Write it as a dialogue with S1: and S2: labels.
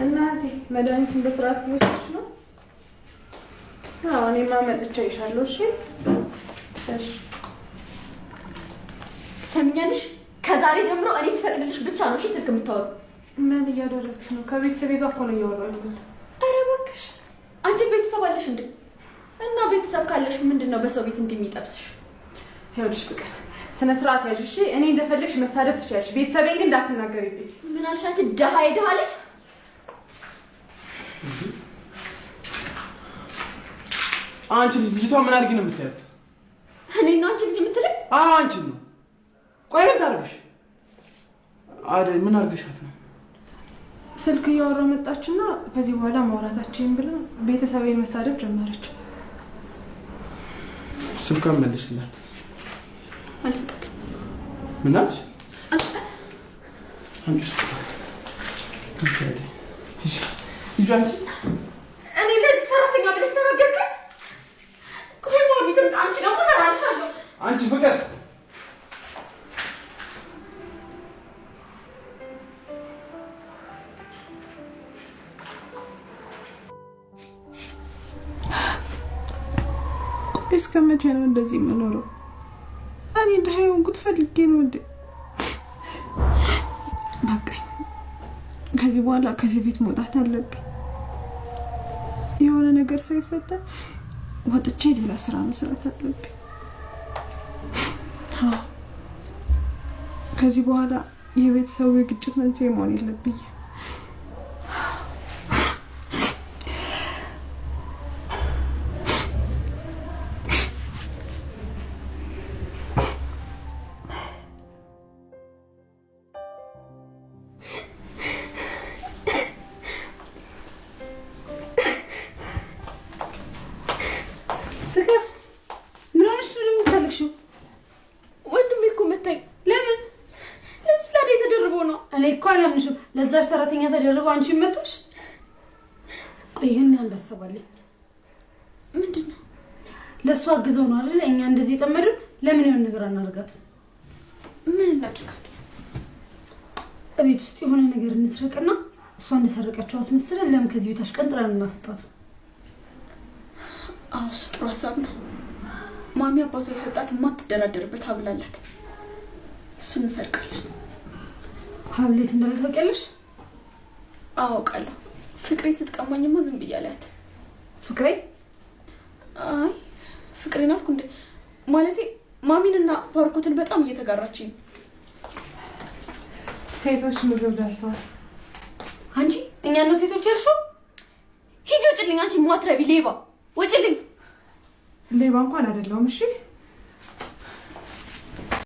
S1: እናቴ መድኃኒቱን በስርዓት እየወሰድሽ ነው? አዎ እኔማ መጥቼ ይሻለው። እሺ እሺ
S2: ሰምኛለሽ? ከዛሬ ጀምሮ እኔ ስፈቅድልሽ ብቻ ነው እሺ ስልክ የምታወሩ።
S1: ምን እያደረግሽ ነው? ከቤተሰቤ ጋር እኮ ነው እያወራሁ ያለሁት።
S2: ኧረ እባክሽ አንቺ ቤተሰብ አለሽ እንዴ? እና ቤተሰብ ካለሽ ምንድነው በሰው ቤት እንደሚጠብስሽ?
S1: ይኸውልሽ ፍቅር ስነ ስርዓት ያዥ እሺ። እኔ እንደፈለግሽ መሳደብ ትችያለሽ፣ ቤተሰቤን ግን እንዳትናገሪብኝ።
S2: ምን አልሽ አንቺ? ደሃ የደሃ ልጅ።
S3: አንቺ ልጅቷ ምን አድርጊ ነው የምትያት?
S2: እኔ ነው አንቺ ልጅ የምትለኝ?
S3: አዎ አንቺ ነው። ቆይ ምን ታርግሽ? አይደል ምን አድርገሻት ነው?
S1: ስልክ እያወራሁ መጣችና ከዚህ በኋላ ማውራታችን ብላ ቤተሰቤን መሳደብ ጀመረች።
S3: ስልኳን መልሽላት።
S2: አልሰጣትም።
S3: ምን አልሽ? አንቺ
S2: እኔ ለዚህ ሰራተኛ ብለሽ ተናገርከኝ? ቆይ ማሚት አንቺ ደግሞ ሰራልሻለሁ።
S3: አንቺ ፍቅር
S1: እስከ መቼ ነው እንደዚህ የምኖረው? እኔ እንዳይሆንኩት ፈልጌ ነው እንዴ? በቃኝ። ከዚህ በኋላ ከዚህ ቤት መውጣት አለብኝ። የሆነ ነገር ሳይፈጠር ወጥቼ ሌላ ስራ መስራት አለብኝ። ከዚህ በኋላ የቤተሰቡ የግጭት መንስኤ መሆን የለብኝም።
S4: ለዛች ሰራተኛ ተደርቦ አንቺ መጥተሽ ቆይ ግን ያንዳሰባለኝ
S2: ምንድነው?
S4: ለሷ አግዘው ነው አይደል? እኛ እንደዚህ ተመረን ለምን የሆነ ነገር አናርጋት?
S2: ምን እናድርጋት?
S4: እቤት ውስጥ የሆነ ነገር እንስረቅና እሷ እንደሰረቀችው አስመስለን ለምን ከዚህ ቤት አሽቀንጥረን እናስወጣት?
S2: አዎ ጥሩ ሀሳብ ነው። ማሚ አባቷ የሰጣት የማትደራደርበት ሀብል አላት። እሱን እንሰርቃለን።
S4: ሀብሌት እንዳለ ታውቂያለሽ?
S2: አውቃለሁ። ፍቅሬ ስትቀማኝማ ዝም ብያለሁ።
S4: ፍቅሬ?
S2: አይ ፍቅሬን አልኩ እንዴ? ማለቴ ማሚንና ባርኮትን በጣም እየተጋራችኝ።
S1: ሴቶች ምግብ ደርሰዋል።
S4: አንቺ እኛ ነው ሴቶች ያልሽው?
S2: ሂጂ ውጭልኝ አንቺ ማትረቢ ሌባ! ውጭልኝ!
S1: ሌባ እንኳን አይደለሁም። እሺ